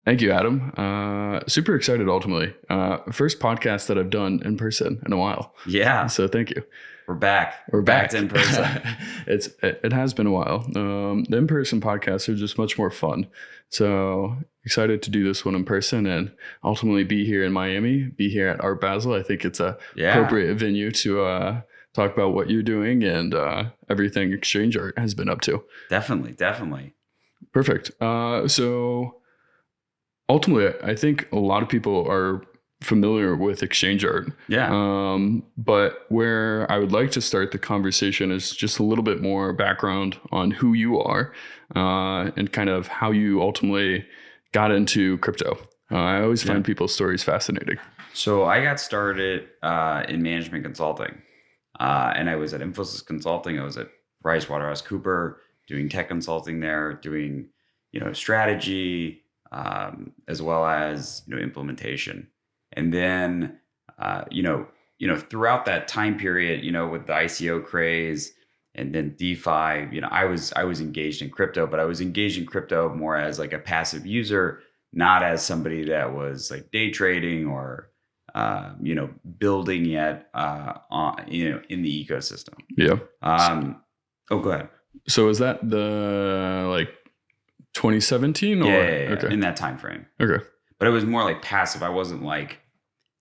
Thank you, Adam. Super excited ultimately. First podcast that I've done in person in a while. Yeah, So thank you. we're back. We're back back. to in person. It has been a while. The in-person podcasts are just much more fun. So excited to do this one in person and ultimately be here in Miami, be here at Art Basel. I think it's a appropriate venue to talk about what you're doing and everything Exchange Art has been up to. Definitely. Perfect. So ultimately, I think a lot of people are familiar with Exchange Art. Yeah. But where I would like to start the conversation is just a little bit more background on who you are and kind of how you ultimately got into crypto. I always find people's stories fascinating. So I got started in management consulting, and I was at Infosys Consulting. I was at PricewaterhouseCoopers doing tech consulting there, doing strategy as well as implementation. And then throughout that time period, with the ICO craze and then DeFi, I was engaged in crypto, but I was engaged in crypto more as like a passive user, not as somebody that was like day trading or building yet in the ecosystem. Yeah. Go ahead. So is that the like 2017 or Okay. In that time frame? Okay. But it was more like passive. I wasn't like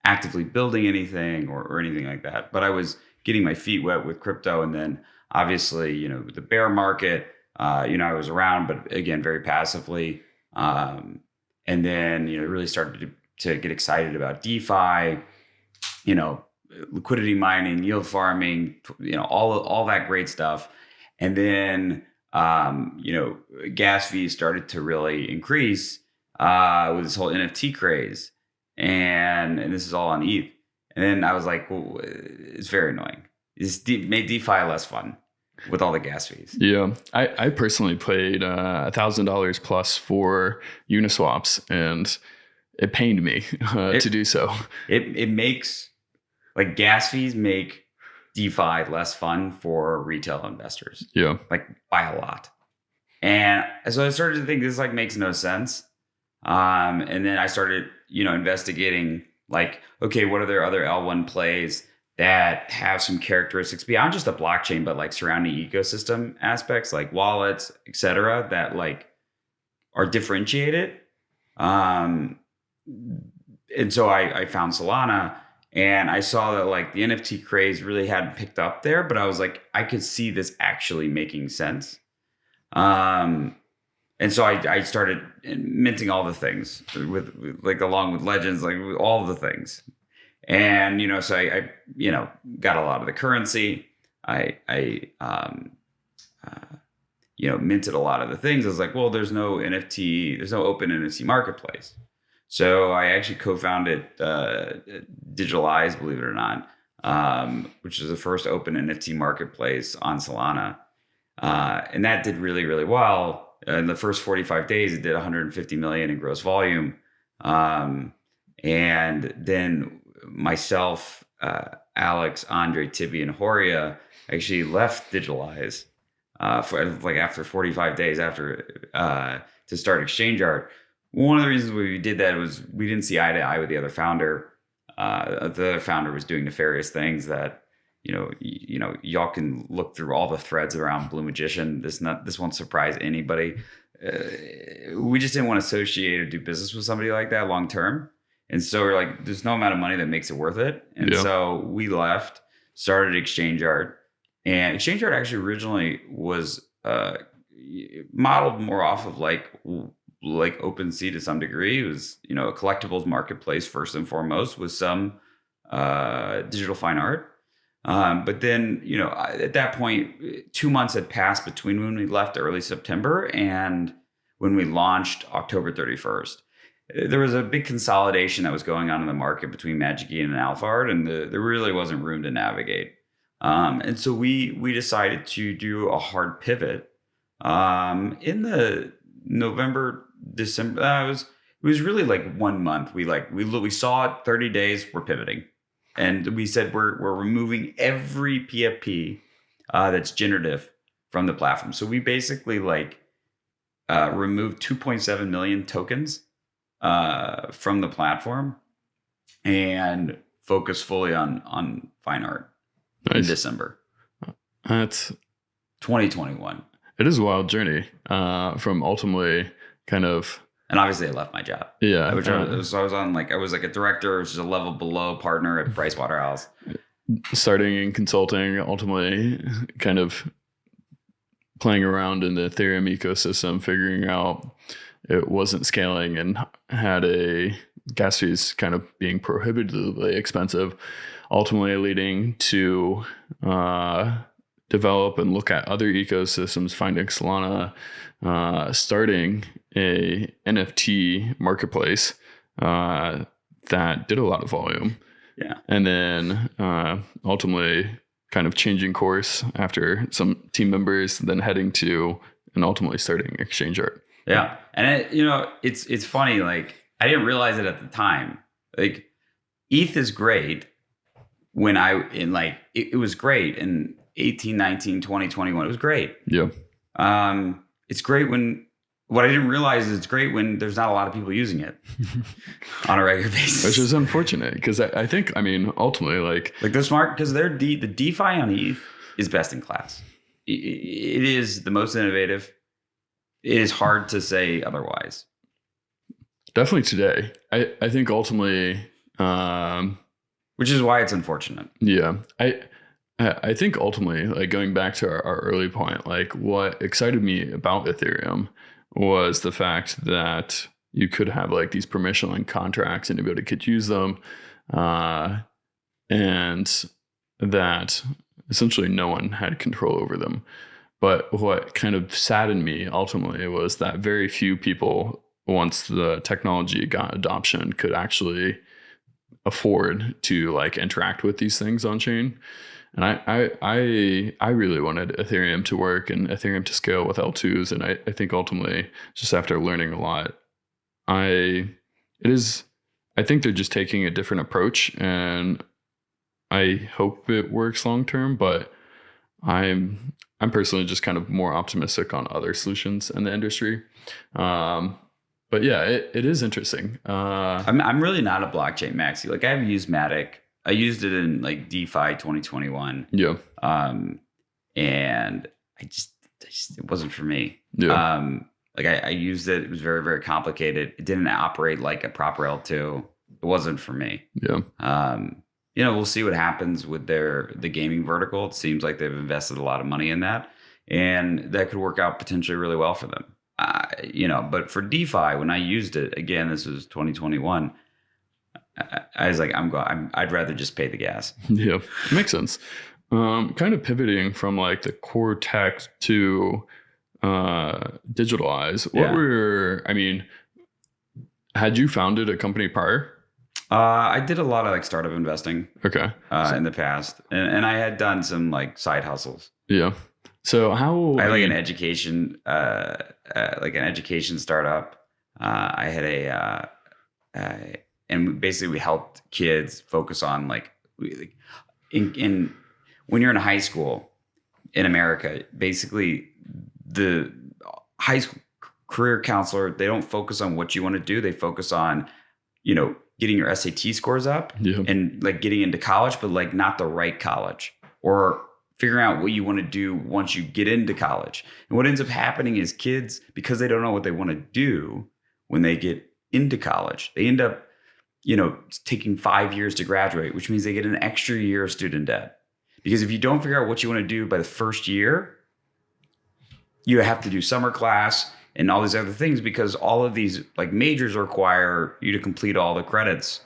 actively building anything or anything like that. But I was getting my feet wet with crypto, and then obviously, the bear market, I was around, but again, very passively. And then, really started to get excited about DeFi, liquidity mining, yield farming, all that great stuff. And then, gas fees started to really increase with this whole NFT craze. And this is all on ETH. And then I was like, well, it's very annoying. It's made DeFi less fun with all the gas fees. Yeah. I personally paid $1,000 plus for Uniswaps, and it pained me to do so. It makes, like, gas fees make DeFi less fun for retail investors. Yeah. Like, by a lot. And so I started to think this like makes no sense. And then I started, investigating like, okay, what are there other L1 plays that have some characteristics beyond just the blockchain, but like surrounding ecosystem aspects, like wallets, et cetera, that like are differentiated. And so I found Solana, and I saw that like the NFT craze really hadn't picked up there, but I was like, I could see this actually making sense. And so I started minting all the things with like, along with Legends, like all the things. And, so I got a lot of the currency. I minted a lot of the things. I was like, well, there's no open NFT marketplace. So I actually co-founded Digital Eyes, believe it or not, which is the first open NFT marketplace on Solana. And that did really, really well. In the first 45 days, it did 150 million in gross volume. And then myself, Alex, Andre, Tibby, and Horia actually left Digital Eyes after 45 days to start Exchange Art. One of the reasons we did that was we didn't see eye to eye with the other founder. The other founder was doing nefarious things that, y'all can look through all the threads around Blue Magician. This won't surprise anybody. We just didn't want to associate or do business with somebody like that long term. And so we're like, there's no amount of money that makes it worth it. And so we left, started Exchange Art. And Exchange Art actually originally was modeled more off of like OpenSea to some degree. It was, a collectibles marketplace first and foremost, with some digital fine art. But then, at that point, 2 months had passed between when we left early September and when we launched October 31st. There was a big consolidation that was going on in the market between Magic Eden and Alpha Art, and there really wasn't room to navigate. And so we decided to do a hard pivot in the November, December. It was really like 1 month. We saw it 30 days. We're pivoting. And we said we're removing every PFP that's generative from the platform. So we basically removed 2.7 million tokens from the platform and focus fully on fine art in December. That's 2021. It is a wild journey from ultimately kind of. And obviously I left my job. Yeah. I was like a director, which is a level below partner at Pricewaterhouse. Starting in consulting, ultimately kind of playing around in the Ethereum ecosystem, figuring out it wasn't scaling and had a gas fees kind of being prohibitively expensive, ultimately leading to develop and look at other ecosystems, finding Solana, starting a NFT marketplace that did a lot of volume. Yeah. And then ultimately kind of changing course after some team members, then heading to and ultimately starting Exchange Art. Yeah. And it's funny, like I didn't realize it at the time. Like ETH is great when it was great in 18, 19, 20, 21. It was great. Yeah. It's great what I didn't realize is it's great when there's not a lot of people using it on a regular basis. Which is unfortunate because I think, ultimately like they're smart because the DeFi on ETH is best in class. It is the most innovative. It is hard to say otherwise. Definitely today. I think ultimately, which is why it's unfortunate. Yeah. I think ultimately, like going back to our early point, like what excited me about Ethereum was the fact that you could have like these permission linked contracts and anybody could use them. And that essentially no one had control over them. But what kind of saddened me ultimately was that very few people, once the technology got adoption, could actually afford to like interact with these things on chain. And I really wanted Ethereum to work and Ethereum to scale with L2s. And I think ultimately, just after learning a lot, I think they're just taking a different approach, and I hope it works long term. But I'm personally just kind of more optimistic on other solutions in the industry. But yeah, it is interesting. I'm really not a blockchain maxi. Like I've used Matic. I used it in like DeFi 2021. Yeah. And I just it wasn't for me. Yeah. Like I used it. It was very, very complicated. It didn't operate like a proper L2. It wasn't for me. Yeah. We'll see what happens with the gaming vertical. It seems like they've invested a lot of money in that, and that could work out potentially really well for them. But for DeFi, when I used it again, this was 2021. I was like, I'd rather just pay the gas. Yeah, makes sense. Kind of pivoting from like the core tech to digitalize. Had you founded a company prior? I did a lot of like startup investing. Okay. In the past, and I had done some like side hustles. Yeah. So how I had like an education, startup. I had and basically we helped kids focus on like in when you're in high school in America, basically the high school career counselor, they don't focus on what you want to do. They focus on, getting your SAT scores up and like getting into college, but like not the right college, or figuring out what you want to do once you get into college. And what ends up happening is kids, because they don't know what they want to do when they get into college, they end up, taking 5 years to graduate, which means they get an extra year of student debt. Because if you don't figure out what you want to do by the first year, you have to do summer class and all these other things, because all of these like majors require you to complete all the credits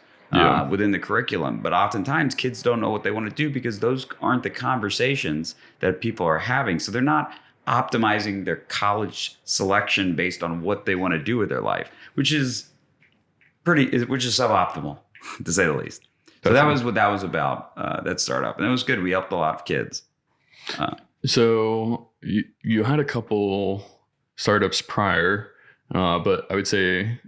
within the curriculum. But oftentimes kids don't know what they want to do because those aren't the conversations that people are having. So they're not optimizing their college selection based on what they want to do with their life, which is suboptimal to say the least. So that was what that was about, that startup. And it was good. We helped a lot of kids. So you had a couple startups prior, but I would say,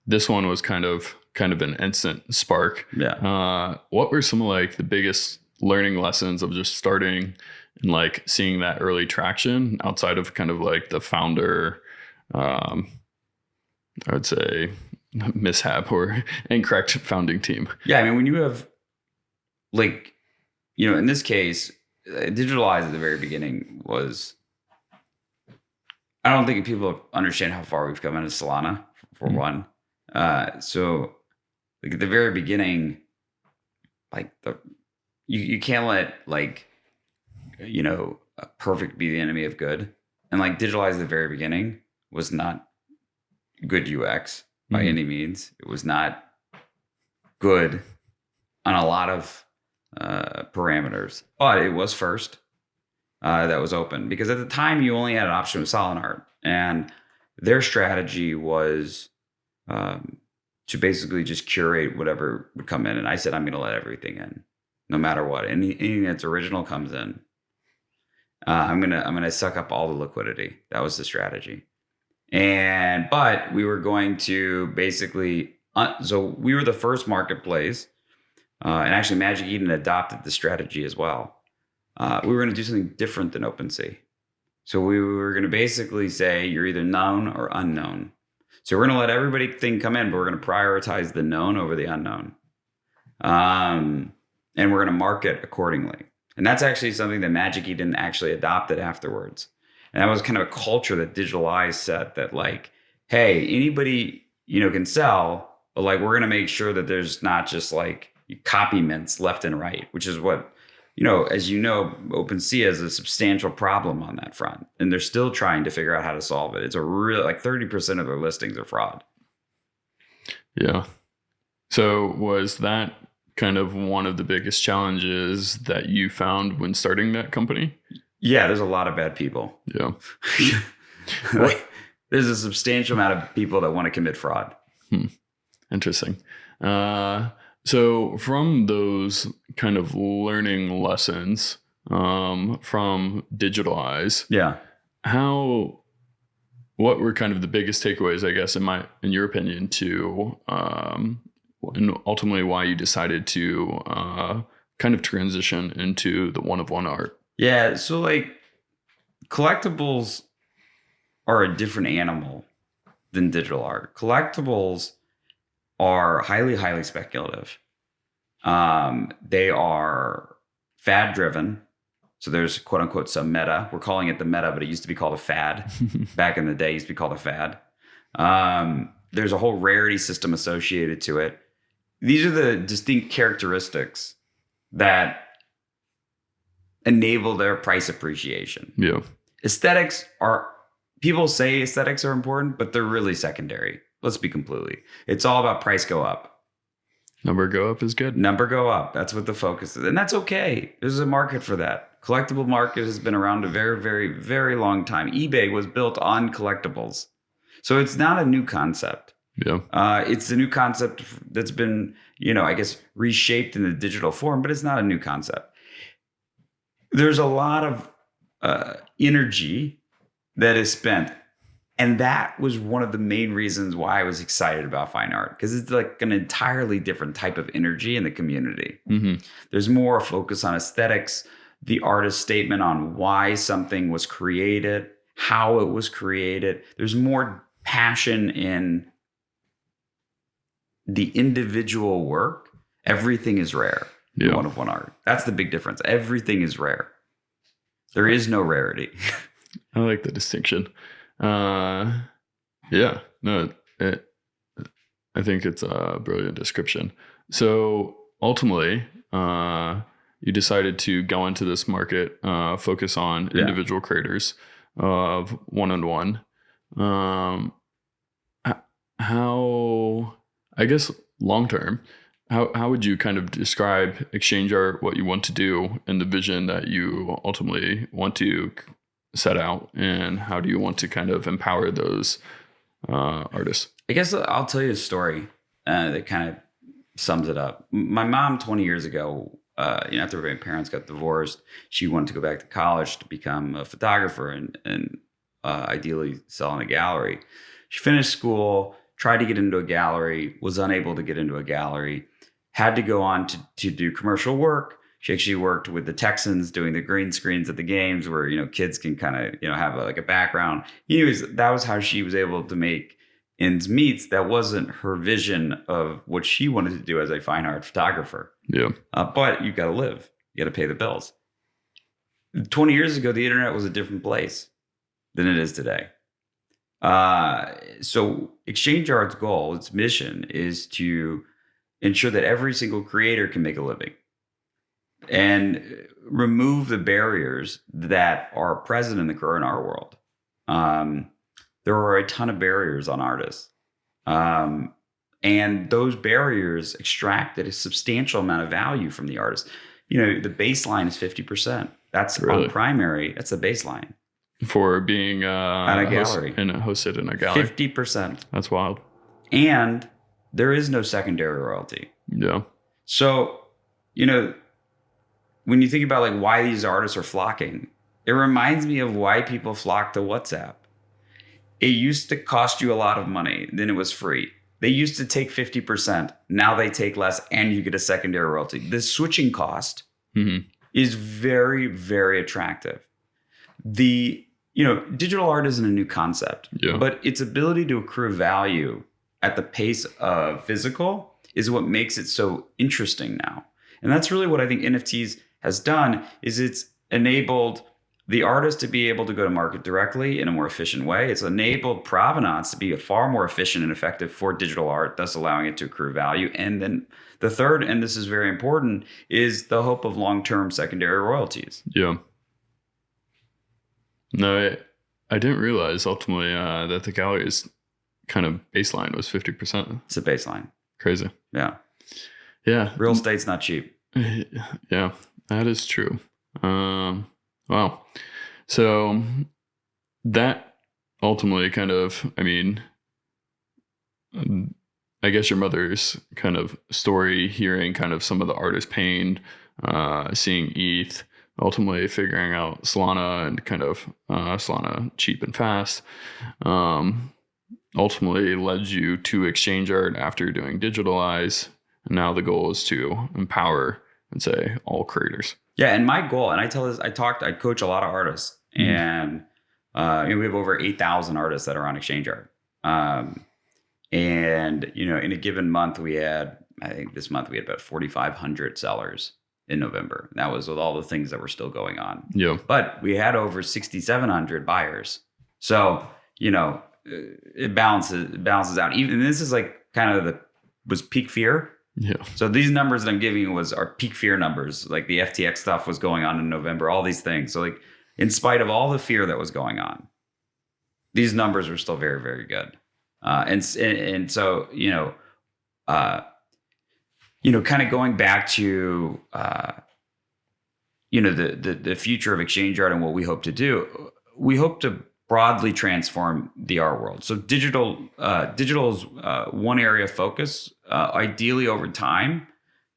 this one was kind of an instant spark. Yeah. What were some of like the biggest learning lessons of just starting and like seeing that early traction outside of kind of like the founder I would say, mishap or incorrect founding team. Yeah, I mean, when you have, like, in this case, Digitalize at the very beginning was, I don't think people understand how far we've come into Solana, for one. So, like, at the very beginning, like, you can't let, like, perfect be the enemy of good. And, like, Digitalize at the very beginning was not good UX by any means. It was not good on a lot of parameters, but it was first. That was open, because at the time you only had an option with Solana, and their strategy was to basically just curate whatever would come in. And I said, I'm going to let everything in, no matter what. Anything that's original comes in. I'm gonna suck up all the liquidity. That was the strategy. But we were going to basically, so we were the first marketplace, and actually Magic Eden adopted the strategy as well. We were going to do something different than OpenSea. So we were going to basically say you're either known or unknown. So we're going to let everything come in, but we're going to prioritize the known over the unknown. And we're going to market accordingly. And that's actually something that Magic Eden actually adopted afterwards. And that was kind of a culture that Digitalize set, that, like, hey, anybody, can sell, but, like, we're going to make sure that there's not just, like, copy mints left and right, which is what, as OpenSea has a substantial problem on that front. And they're still trying to figure out how to solve it. It's a real, like, 30% of their listings are fraud. Yeah. So was that kind of one of the biggest challenges that you found when starting that company? Yeah, there's a lot of bad people. Yeah. Like, there's a substantial amount of people that want to commit fraud. Interesting. So from those kind of learning lessons from Digitalize, what were kind of the biggest takeaways, I guess, in your opinion, to and ultimately why you decided to kind of transition into the one-of-one art? Yeah, so, like, collectibles are a different animal than digital art. Collectibles are highly, highly speculative. They are fad driven. So there's, quote unquote, some meta. We're calling it the meta, but it used to be called a fad. Back in the day, it used to be called a fad. There's a whole rarity system associated to it. These are the distinct characteristics that enable their price appreciation. Yeah. People say aesthetics are important, but they're really secondary. Let's be completely. It's all about price go up. Number go up is good. Number go up. That's what the focus is. And that's okay. There's a market for that. Collectible market has been around a very, very, very long time. eBay was built on collectibles. So it's not a new concept. Yeah. It's a new concept that's been, I guess, reshaped in the digital form, but it's not a new concept. There's a lot of energy that is spent. And that was one of the main reasons why I was excited about fine art, because it's like an entirely different type of energy in the community. Mm-hmm. There's more focus on aesthetics, the artist statement on why something was created, how it was created. There's more passion in the individual work. Everything is rare in one-of-one art. That's the big difference. Everything is rare. There is no rarity. I like the distinction. I think it's a brilliant description. So ultimately, you decided to go into this market, focus on individual creators of one-on-one. How, I guess, long-term, how would you kind of describe Exchange Art, what you want to do, and the vision that you ultimately want to set out, and how do you want to kind of empower those artists? I guess I'll tell you a story that kind of sums it up. My mom, 20 years ago, after my parents got divorced, she wanted to go back to college to become a photographer and ideally sell in a gallery. She finished school, tried to get into a gallery, was unable to get into a gallery, had to go on to do commercial work. She actually worked with the Texans doing the green screens at the games where, kids can kind of, have a background. Anyways, that was how she was able to make ends meets, that wasn't her vision of what she wanted to do as a fine art photographer. Yeah. But you got to live. You got to pay the bills. 20 years ago, the internet was a different place than it is today. So Exchange Art's goal, its mission, is to ensure that every single creator can make a living and remove the barriers that are present in the current art world. There are a ton of barriers on artists. And those barriers extracted a substantial amount of value from the artist. The baseline is 50%. That's really? On primary. That's the baseline. For being at a gallery. Hosted in a gallery. 50%. That's wild. And there is no secondary royalty. Yeah. So, when you think about like why these artists are flocking, it reminds me of why people flock to WhatsApp. It used to cost you a lot of money. Then it was free. They used to take 50%. Now they take less and you get a secondary royalty. The switching cost is very, very attractive. Digital art isn't a new concept, but its ability to accrue value at the pace of physical is what makes it so interesting now. And that's really what I think NFTs has done, is it's enabled the artist to be able to go to market directly in a more efficient way. It's enabled provenance to be far more efficient and effective for digital art, thus allowing it to accrue value. And then the third, and this is very important, is the hope of long-term secondary royalties. Yeah. No, I didn't realize ultimately that the gallery's kind of baseline was 50%. It's a baseline. Crazy. Yeah. Yeah. Real estate's not cheap. Yeah, that is true. Wow. So that ultimately kind of, I guess your mother's kind of story, hearing kind of some of the artist pain, seeing ETH, ultimately figuring out Solana and kind of Solana cheap and fast, ultimately led you to Exchange Art after doing Digitalize. And now the goal is to empower, and say, all creators. Yeah, and my goal, and I coach a lot of artists, and we have over 8,000 artists that are on Exchange Art. And in a given month, I think this month we had about 4,500 sellers in November. And that was with all the things that were still going on. Yeah. But we had over 6,700 buyers. So, it balances out. Even this is like kind of was peak fear. Yeah. So these numbers that I'm giving you are peak fear numbers. Like the FTX stuff was going on in November, all these things. So like in spite of all the fear that was going on, these numbers were still very, very good. And so, kind of going back to, the future of Exchange Art and what we hope to do, we hope to broadly transform the art world. So digital is one area of focus. Ideally over time,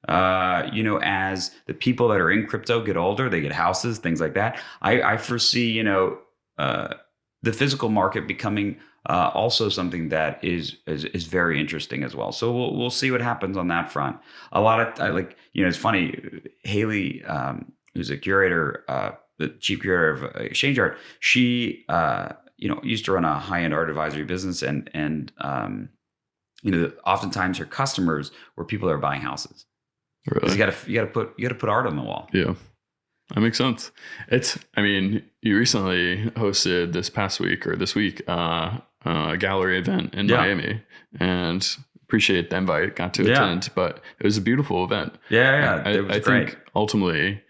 as the people that are in crypto get older, they get houses, things like that. I foresee, the physical market becoming also something that is very interesting as well. So we'll see what happens on that front. A lot of it's funny. Haley, who's a curator, the chief curator of Exchange Art, she used to run a high-end art advisory business, and oftentimes her customers were people that are buying houses. Really? You got to put art on the wall. Yeah, that makes sense. You recently hosted this week a gallery event in Miami, and appreciate the invite. Got to attend, but it was a beautiful event. Yeah, it was great. Think ultimately,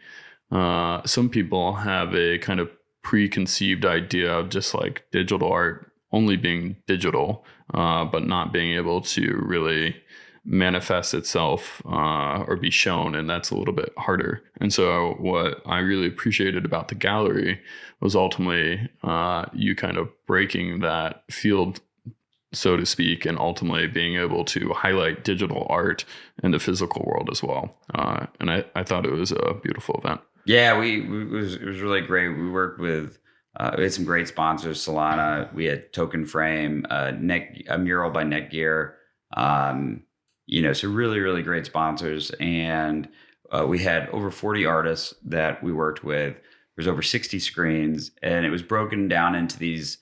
some people have a kind of preconceived idea of just like digital art only being digital, but not being able to really manifest itself or be shown, and that's a little bit harder. And so what I really appreciated about the gallery was ultimately you kind of breaking that field, so to speak, and ultimately being able to highlight digital art in the physical world as well. And I thought it was a beautiful event. Yeah, it was really great. We worked with we had some great sponsors, Solana. We had Token Frame, a mural by Netgear. So really, really great sponsors. And we had over 40 artists that we worked with. There's over 60 screens, and it was broken down into these,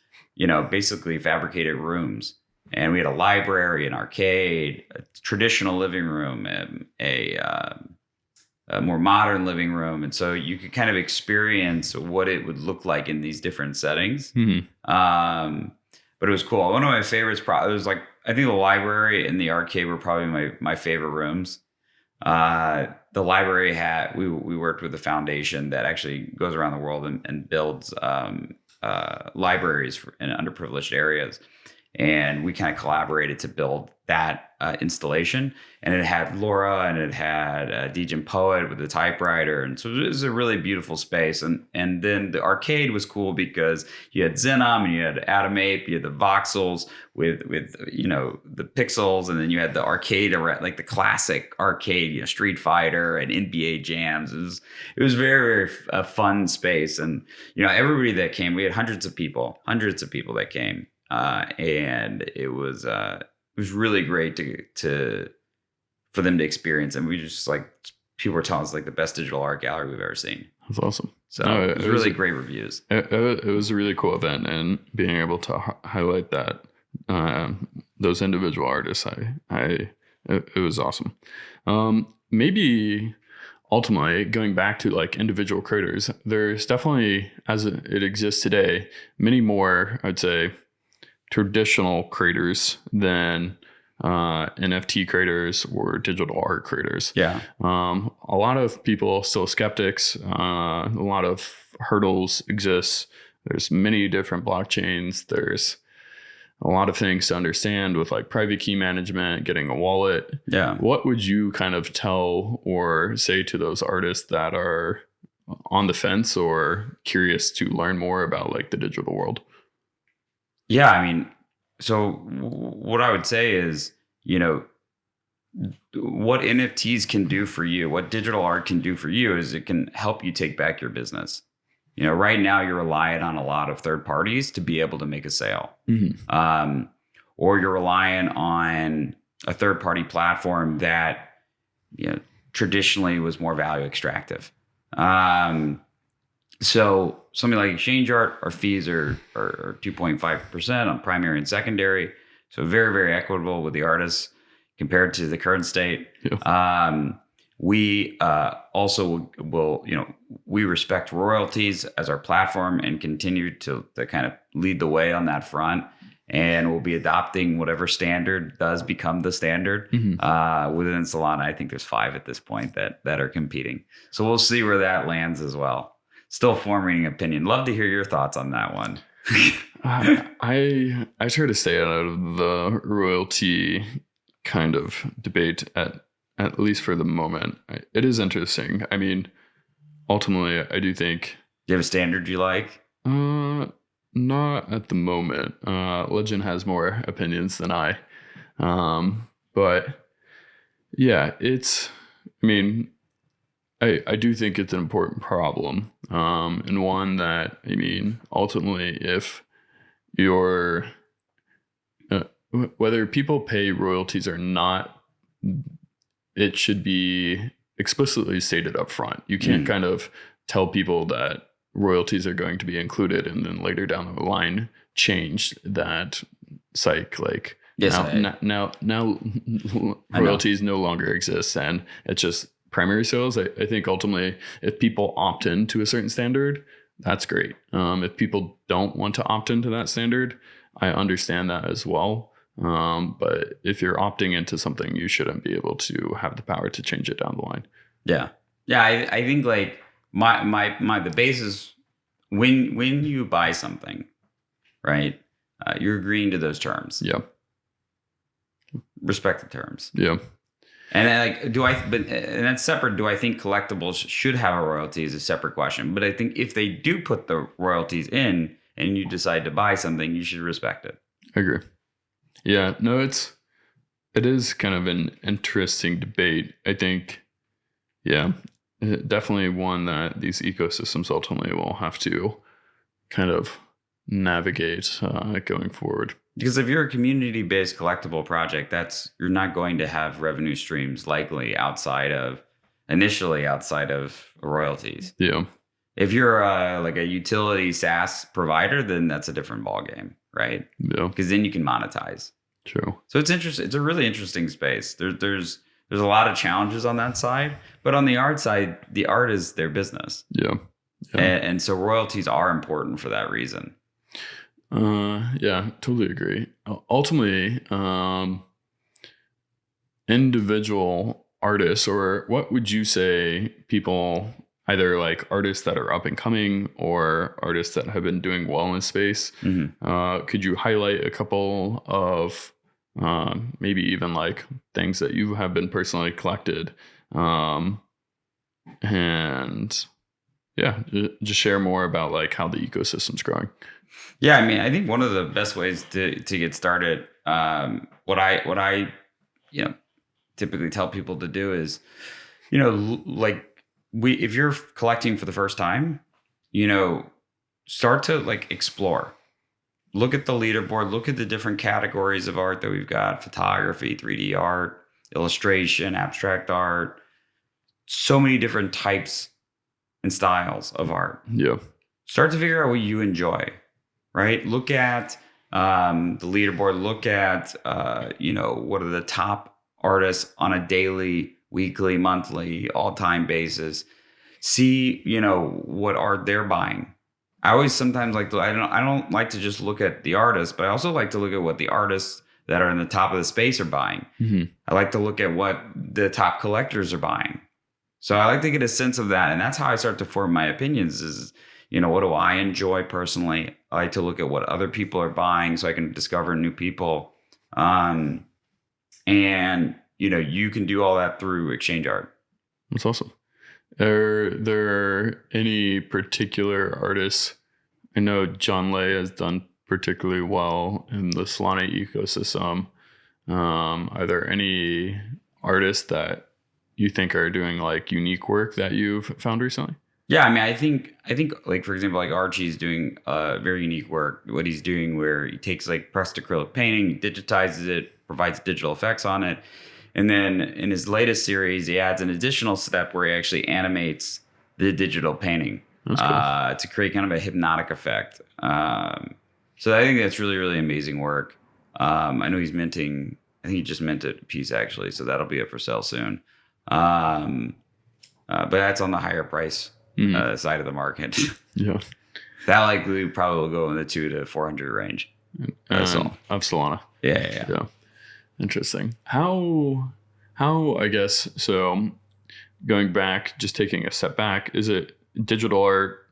basically fabricated rooms. And we had a library, an arcade, a traditional living room, a more modern living room. And so you could kind of experience what it would look like in these different settings. But it was cool. One of my favorites, it was like, I think the library and the arcade were probably my favorite rooms. The library we worked with a foundation that actually goes around the world and builds libraries in underprivileged areas. And we kind of collaborated to build that installation. And it had Laura and it had Degen Poet with the typewriter. And so it was a really beautiful space. And then the arcade was cool because you had Xenom and you had Atom Ape, you had the voxels with the pixels. And then you had the arcade, like the classic arcade, Street Fighter and NBA jams. It was very, very fun space. And, everybody that came, we had hundreds of people that came. And it was really great for them to experience. And we just people were telling us the best digital art gallery we've ever seen. That's awesome. So it was really great reviews. It was a really cool event, and being able to highlight that those individual artists, it was awesome. Maybe ultimately going back to individual creators, there's definitely, as it exists today, many more, I'd say, traditional creators than NFT creators or digital art creators. Yeah. A lot of people still skeptics. A lot of hurdles exist. There's many different blockchains. There's a lot of things to understand with private key management, getting a wallet. Yeah. What would you kind of tell or say to those artists that are on the fence or curious to learn more about the digital world? Yeah, I mean, so what I would say is, what NFTs can do for you, what digital art can do for you is it can help you take back your business. Right now you're reliant on a lot of third parties to be able to make a sale. Mm-hmm. Or you're reliant on a third party platform that, traditionally was more value extractive. So something like exchange art, our fees are 2.5% on primary and secondary. So very, very equitable with the artists compared to the current state. Yeah. We also will, we respect royalties as our platform and continue to kind of lead the way on that front. And we'll be adopting whatever standard does become the standard. Mm-hmm. Within Solana. I think there's 5 at this point that are competing. So we'll see where that lands as well. Still forming an opinion. Love to hear your thoughts on that one. I try to stay out of the royalty kind of debate at least for the moment. It is interesting. I mean, ultimately, I do think. Do you have a standard you like? Not at the moment. Legend has more opinions than I. But yeah, I do think it's an important problem, and one that, ultimately, if you're, whether people pay royalties or not, it should be explicitly stated up front. You can't kind of tell people that royalties are going to be included and then later down the line change that now royalties no longer exist, and it's just primary sales. I think ultimately, if people opt into a certain standard, that's great. If people don't want to opt into that standard, I understand that as well. But if you're opting into something, you shouldn't be able to have the power to change it down the line. Yeah. Yeah. I think the basis when you buy something, right? You're agreeing to those terms. Yeah. Respect the terms. Yeah. And and that's separate. Do I think collectibles should have a royalty is a separate question. But I think if they do put the royalties in and you decide to buy something, you should respect it. I agree. Yeah, no, it is kind of an interesting debate. I think, yeah, definitely one that these ecosystems ultimately will have to kind of navigate going forward. Because if you're a community-based collectible project, you're not going to have revenue streams likely initially outside of royalties. Yeah. If you're a utility SaaS provider, then that's a different ballgame, right? Yeah. Because then you can monetize. True. So it's interesting. It's a really interesting space. There's a lot of challenges on that side, but on the art side, the art is their business. Yeah. And so royalties are important for that reason. Yeah, totally agree. Ultimately, individual artists, or what would you say people, either like artists that are up and coming or artists that have been doing well in the space, could you highlight a couple of maybe even like things that you have been personally collected, and yeah, just share more about like how the ecosystem's growing. Yeah, I mean, I think one of the best ways to get started, what I typically tell people to do is, like if you're collecting for the first time, start to like explore. Look at the leaderboard, look at the different categories of art that we've got: photography, 3D art, illustration, abstract art, so many different types and styles of art. Yeah. Start to figure out what you enjoy, right? Look at the leaderboard, look at, what are the top artists on a daily, weekly, monthly, all-time basis. See, what art they're buying. I always sometimes like to, I don't like to just look at the artists, but I also like to look at what the artists that are in the top of the space are buying. I like to look at what the top collectors are buying. So I like to get a sense of that. And that's how I start to form my opinions is, what do I enjoy personally? I like to look at what other people are buying so I can discover new people. And, you can do all that through exchange art. That's awesome. Are there any particular artists? I know John Lay has done particularly well in the Solana ecosystem. Are there any artists that you think are doing like unique work that you've found recently? Yeah, I mean, I think like, for example, like Archie's doing very unique work. What he's doing where he takes like pressed acrylic painting, he digitizes it, provides digital effects on it. And then in his latest series, he adds an additional step where he actually animates the digital painting to create kind of a hypnotic effect. So I think that's really, really amazing work. I know he's minting. I think he just minted a piece actually, so that'll be up for sale soon. But that's on the higher price side of the market. Yeah, that likely probably will go in the 200 to 400 range. That's all of Solana. Yeah. Interesting. How I guess so. Going back, just taking a step back, is it digital art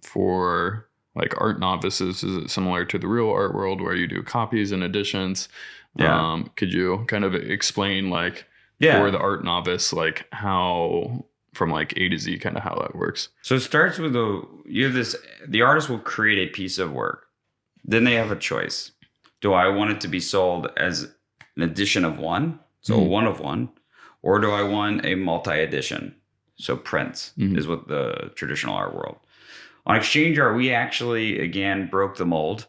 for like art novices? Is it similar to the real art world where you do copies and editions? Yeah. Could you kind of explain like for the art novice, like how from like A to Z, kind of how that works? So it starts with the artist will create a piece of work. Then they have a choice. Do I want it to be sold as an edition of one, so a one of one, or do I want a multi-edition, so prints is what the traditional art world. On exchange art, we actually, again, broke the mold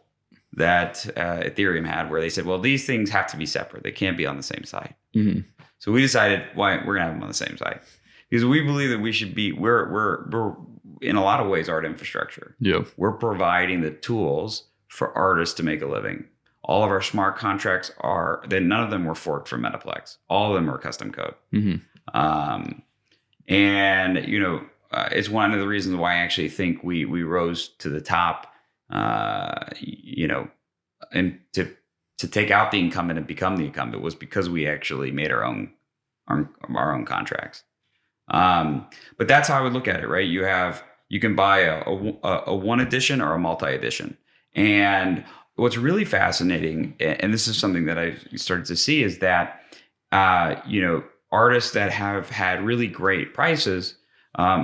that Ethereum had, where they said, well, these things have to be separate. They can't be on the same side. So we decided we're going to have them on the same side. Because we believe that we should be, we're in a lot of ways, art infrastructure. Yeah. We're providing the tools for artists to make a living. All of our smart contracts none of them were forked from Metaplex. All of them are custom code. It's one of the reasons why I actually think we rose to the top, and to take out the incumbent and become the incumbent was because we actually made our own contracts. But that's how I would look at it, right? You can buy a one edition or a multi edition. And what's really fascinating, and this is something that I started to see, is that, artists that have had really great prices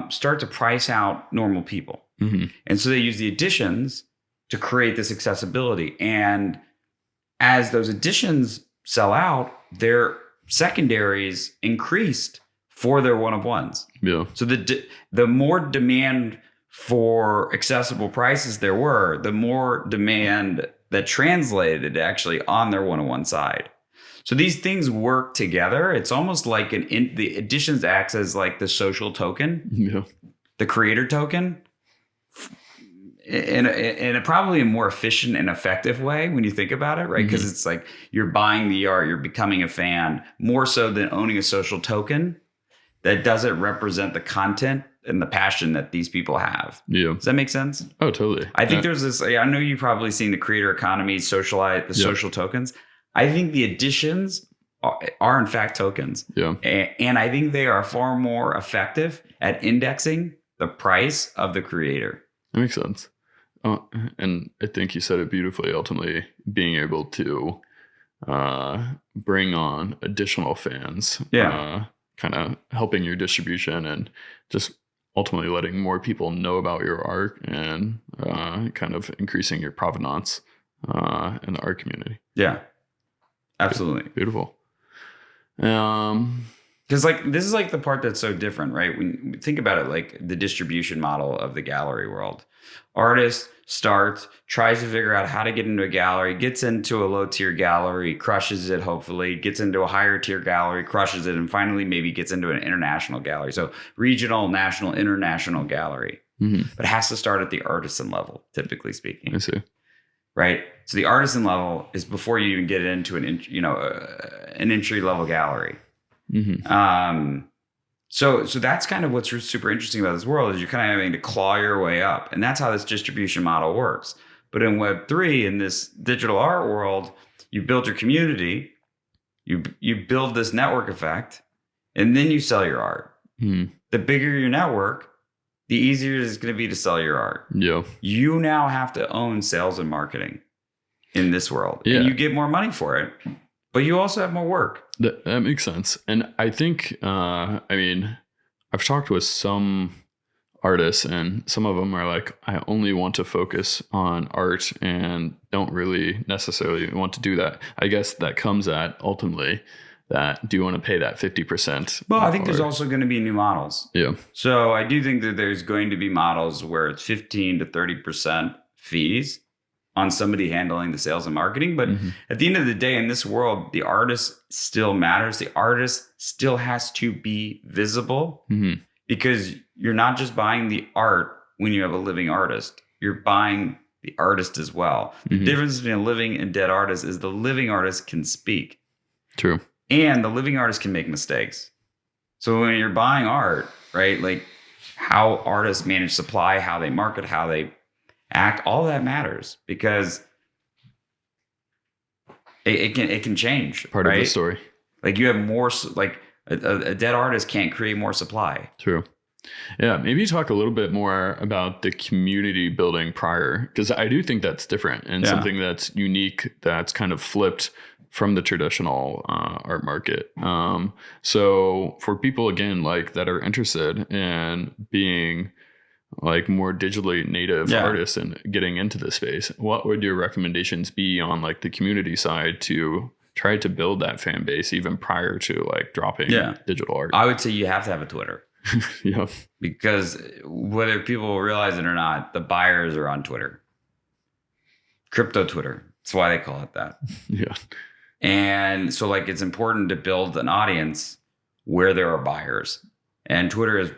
start to price out normal people. And so they use the editions to create this accessibility. And as those editions sell out, their secondaries increased for their one-of-ones. Yeah. So the more demand for accessible prices there were, the more demand that translated actually on their one-of-one side. So these things work together. It's almost like the editions acts as like the social token, the creator token, in a probably a more efficient and effective way when you think about it, right? Because it's like you're buying the art, you're becoming a fan more so than owning a social token that doesn't represent the content and the passion that these people have. Yeah. Does that make sense? Oh, totally. I think there's this, I know you've probably seen the creator economy, socialite, the social tokens. I think the additions are in fact tokens. Yeah. And I think they are far more effective at indexing the price of the creator. That makes sense. And I think you said it beautifully. Ultimately, being able to bring on additional fans, kind of helping your distribution and just ultimately letting more people know about your art and kind of increasing your provenance in the art community. Yeah, absolutely. Beautiful. Because like this is like the part that's so different, right? When you think about it, like the distribution model of the gallery world. Artist starts, tries to figure out how to get into a gallery, gets into a low tier gallery, crushes it, hopefully, gets into a higher tier gallery, crushes it, and finally maybe gets into an international gallery. So regional, national, international gallery. But it has to start at the artisan level, typically speaking. I see. Right? So the artisan level is before you even get into an entry level gallery. So that's kind of what's super interesting about this world is you're kind of having to claw your way up. And that's how this distribution model works. But in Web3, in this digital art world, you build your community, you build this network effect, and then you sell your art. The bigger your network, the easier it's going to be to sell your art. Yeah. You now have to own sales and marketing in this world. Yeah. And you get more money for it. But you also have more work. That makes sense. And I think, I've talked with some artists and some of them are like, I only want to focus on art and don't really necessarily want to do that. I guess that comes at ultimately that, do you want to pay that 50%? Well, I think there's also going to be new models. Yeah. So I do think that there's going to be models where it's 15 to 30% fees on somebody handling the sales and marketing. But at the end of the day, in this world, the artist still matters. The artist still has to be visible because you're not just buying the art when you have a living artist. You're buying the artist as well. The difference between a living and dead artist is the living artist can speak. True. And the living artist can make mistakes. So when you're buying art, right, like how artists manage supply, how they market, how they act, all that matters because it can change. Part of the story. Like you have more, like a dead artist can't create more supply. True. Yeah, maybe talk a little bit more about the community building prior, because I do think that's different and something that's unique, that's kind of flipped from the traditional art market. So for people, again, like that are interested in being like more digitally native artists and getting into the space, what would your recommendations be on like the community side to try to build that fan base even prior to like dropping digital art? I would say you have to have a Twitter. Yeah. Because whether people realize it or not, the buyers are on Twitter. Crypto Twitter. That's why they call it that. Yeah. And so like it's important to build an audience where there are buyers. And Twitter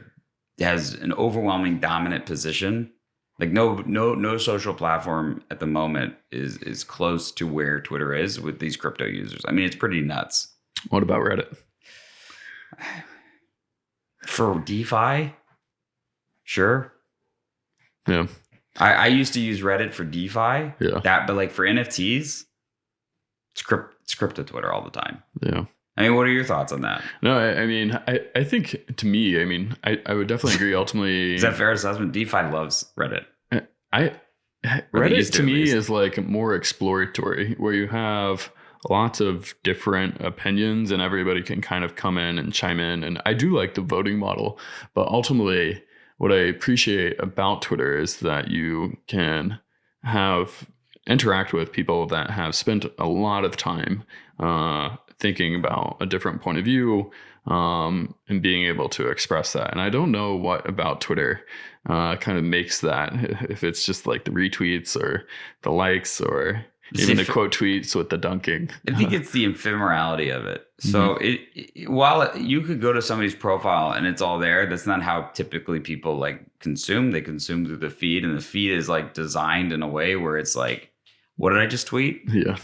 has an overwhelming dominant position. Like no social platform at the moment is close to where Twitter is with these crypto users. I mean, it's pretty nuts. What about Reddit? For DeFi? Sure. Yeah. I used to use Reddit for DeFi. Yeah. But like for NFTs, it's crypto Twitter all the time. Yeah. I mean, what are your thoughts on that? No, I mean, I think to me, I mean, I would definitely agree ultimately. Is that fair assessment? DeFi loves Reddit. Reddit to me is like more exploratory, where you have lots of different opinions and everybody can kind of come in and chime in. And I do like the voting model, but ultimately what I appreciate about Twitter is that you can interact with people that have spent a lot of time thinking about a different point of view and being able to express that. And I don't know what about Twitter kind of makes that, if it's just like the retweets or the likes or Even the quote tweets with the dunking. I think it's the ephemerality of it. So while you could go to somebody's profile and it's all there, that's not how typically people like consume. They consume through the feed, and the feed is like designed in a way where it's like, what did I just tweet? Yeah.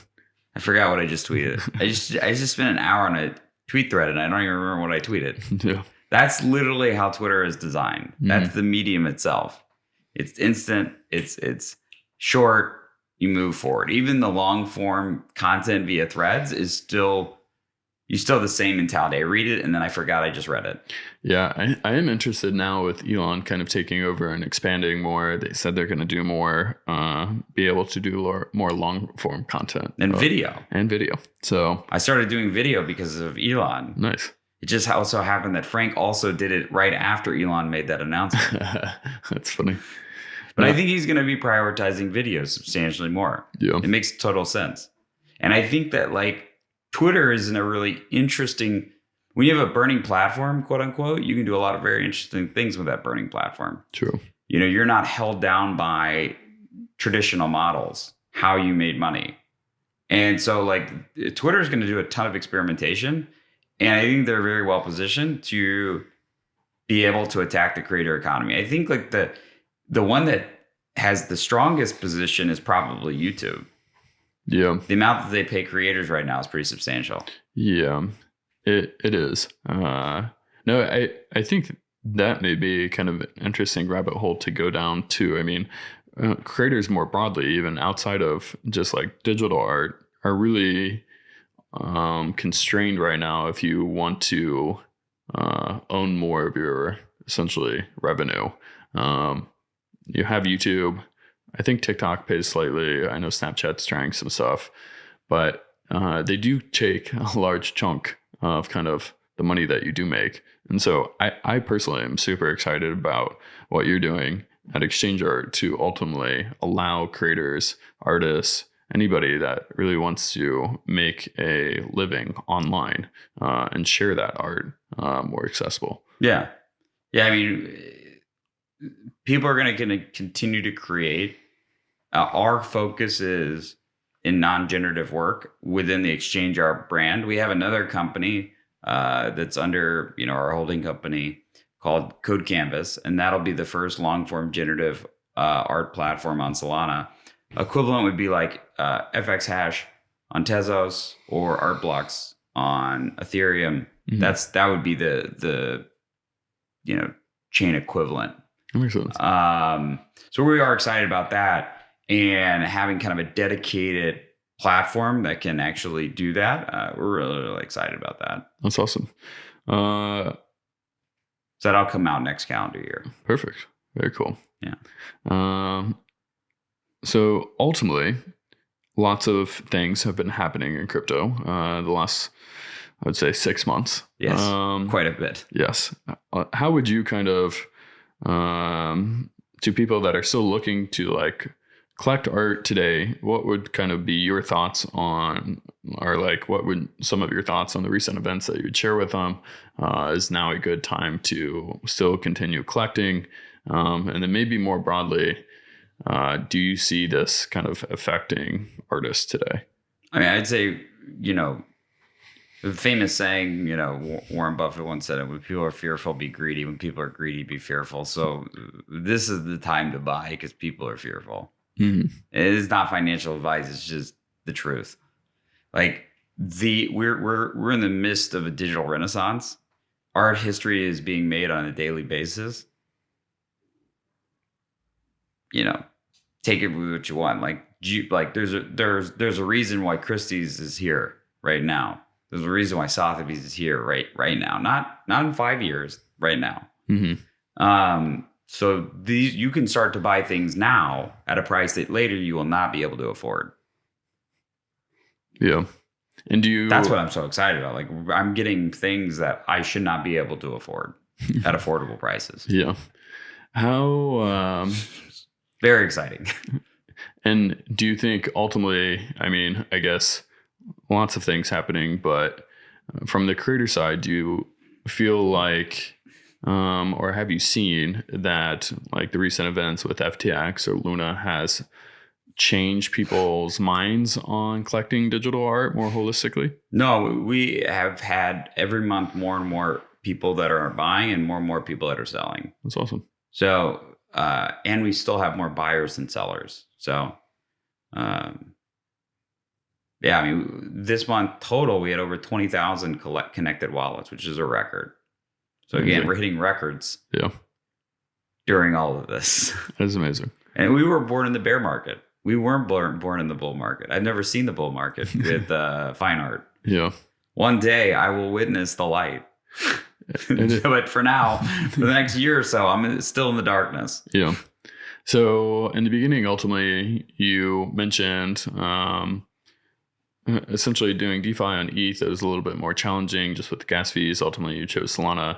I forgot what I just tweeted. I just spent an hour on a tweet thread and I don't even remember what I tweeted. Yeah. That's literally how Twitter is designed. That's the medium itself. It's instant. It's short. You move forward. Even the long form content via threads is still the same mentality. I read it and then I forgot I just read it. Yeah, I am interested now with Elon kind of taking over and expanding more. They said they're going to do more, be able to do more long form content And video. So I started doing video because of Elon. Nice. It just also happened that Frank also did it right after Elon made that announcement. That's funny. But I think he's going to be prioritizing video substantially more. Yeah. It makes total sense. And I think that like Twitter is in a really interesting, when you have a burning platform, quote unquote, you can do a lot of very interesting things with that burning platform. True. You know, you're not held down by traditional models, how you made money. And so like Twitter is going to do a ton of experimentation. And I think they're very well positioned to be able to attack the creator economy. I think like the one that has the strongest position is probably YouTube. Yeah. The amount that they pay creators right now is pretty substantial. Yeah, it is. No, I think that may be kind of an interesting rabbit hole to go down too. I mean, creators more broadly, even outside of just like digital art, are really constrained right now if you want to own more of your essentially revenue. You have YouTube. I think TikTok pays slightly. I know Snapchat's trying some stuff, but they do take a large chunk of kind of the money that you do make. And so I personally am super excited about what you're doing at Exchange Art to ultimately allow creators, artists, anybody that really wants to make a living online and share that art more accessible. Yeah. Yeah. I mean, people are going to continue to create. Our focus is in non-generative work within the Exchange Art brand. We have another company that's under our holding company called Code Canvas, and that'll be the first long-form generative art platform on Solana. Equivalent would be like FX Hash on Tezos or Art Blocks on Ethereum. Mm-hmm. That would be the chain equivalent. That makes sense. So we are excited about that, and having kind of a dedicated platform that can actually do that. We're really, really excited about that. That's awesome. So that'll come out next calendar year. Perfect. Very cool. Yeah. So ultimately, lots of things have been happening in crypto the last, I would say, 6 months. Yes, quite a bit. Yes. How would you kind of, to people that are still looking to like collect art today, what would kind of be your thoughts on, or like what would some of your thoughts on the recent events that you'd share with them? Is now a good time to still continue collecting? And then maybe more broadly, do you see this kind of affecting artists today? I mean, I'd say, the famous saying, Warren Buffett once said it, when people are fearful, be greedy. When people are greedy, be fearful. So this is the time to buy because people are fearful. Mm-hmm. It is not financial advice. It's just the truth. Like we're in the midst of a digital renaissance. Art history is being made on a daily basis. Take it with what you want. Like there's a reason why Christie's is here right now. There's a reason why Sotheby's is here right now. Not in 5 years, right now. Mm-hmm. So you can start to buy things now at a price that later you will not be able to afford. Yeah. And that's what I'm so excited about. Like I'm getting things that I should not be able to afford at affordable prices. Yeah. How very exciting. And do you think ultimately, I mean, I guess lots of things happening, but from the creator side, do you feel like, or have you seen that like the recent events with FTX or Luna has change people's minds on collecting digital art more holistically? No, we have had every month more and more people that are buying and more people that are selling. That's awesome. So, and we still have more buyers than sellers. So, yeah, I mean, this month total, we had over 20,000 connected wallets, which is a record. So again, we're hitting records. Yeah. During all of this. That's amazing. And we were born in the bear market. We weren't born in the bull market. I've never seen the bull market with fine art. Yeah. One day I will witness the light. But for now, for the next year or so, I'm still in the darkness. Yeah. So in the beginning, ultimately, you mentioned essentially doing DeFi on ETH. It was a little bit more challenging just with the gas fees. Ultimately, you chose Solana.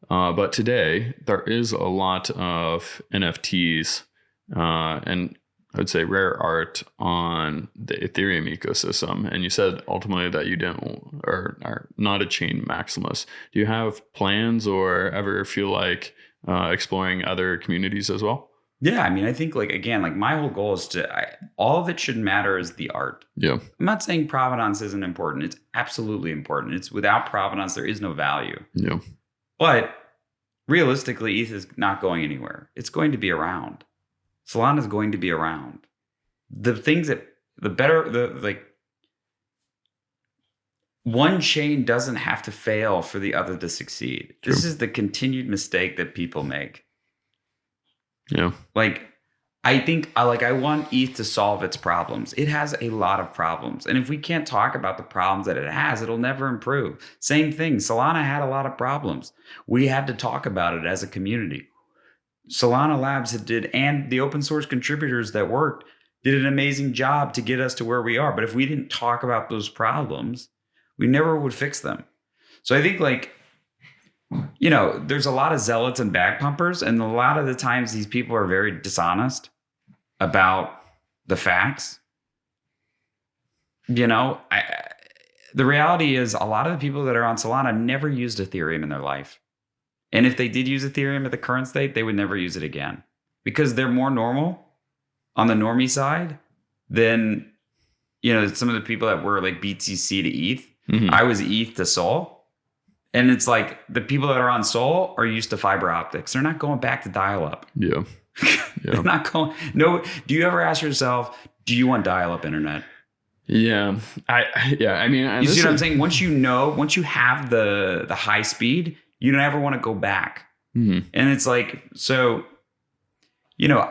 But today, there is a lot of NFTs and I would say rare art on the Ethereum ecosystem. And you said ultimately that you didn't or are not a chain maximalist. Do you have plans or ever feel like exploring other communities as well? Yeah, I mean, I think again, my whole goal is all that should matter is the art. Yeah. I'm not saying provenance isn't important. It's absolutely important. It's without provenance, there is no value. Yeah. But realistically, ETH is not going anywhere. It's going to be around. Solana is going to be around. The things that one chain doesn't have to fail for the other to succeed. True. This is the continued mistake that people make. Yeah. I think I want ETH to solve its problems. It has a lot of problems. And if we can't talk about the problems that it has, it'll never improve. Same thing. Solana had a lot of problems. We had to talk about it as a community. Solana Labs and the open source contributors that worked did an amazing job to get us to where we are. But if we didn't talk about those problems, we never would fix them. So I think there's a lot of zealots and bag pumpers. And a lot of the times these people are very dishonest about the facts. The reality is a lot of the people that are on Solana never used Ethereum in their life. And if they did use Ethereum at the current state, they would never use it again because they're more normal on the normie side than, some of the people that were BTC to ETH. Mm-hmm. I was ETH to Sol. And it's the people that are on Sol are used to fiber optics. They're not going back to dial-up. Yeah. They're not going. No. Do you ever ask yourself, do you want dial-up internet? Yeah. I mean, you see what I'm saying? Once you have the high speed, you don't ever want to go back. Mm-hmm. And it's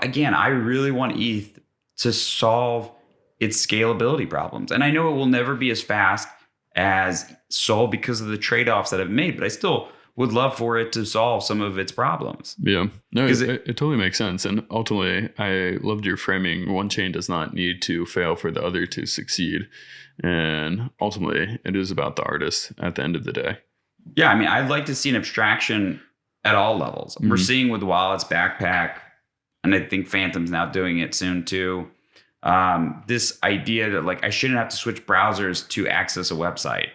again, I really want ETH to solve its scalability problems. And I know it will never be as fast as Sol because of the trade-offs that I've made, but I still would love for it to solve some of its problems. Yeah, no, it totally makes sense. And ultimately, I loved your framing. One chain does not need to fail for the other to succeed. And ultimately, it is about the artist at the end of the day. Yeah, I mean, I'd like to see an abstraction at all levels. Mm-hmm. We're seeing with Wallets, Backpack, and I think Phantom's now doing it soon too. This idea that I shouldn't have to switch browsers to access a website.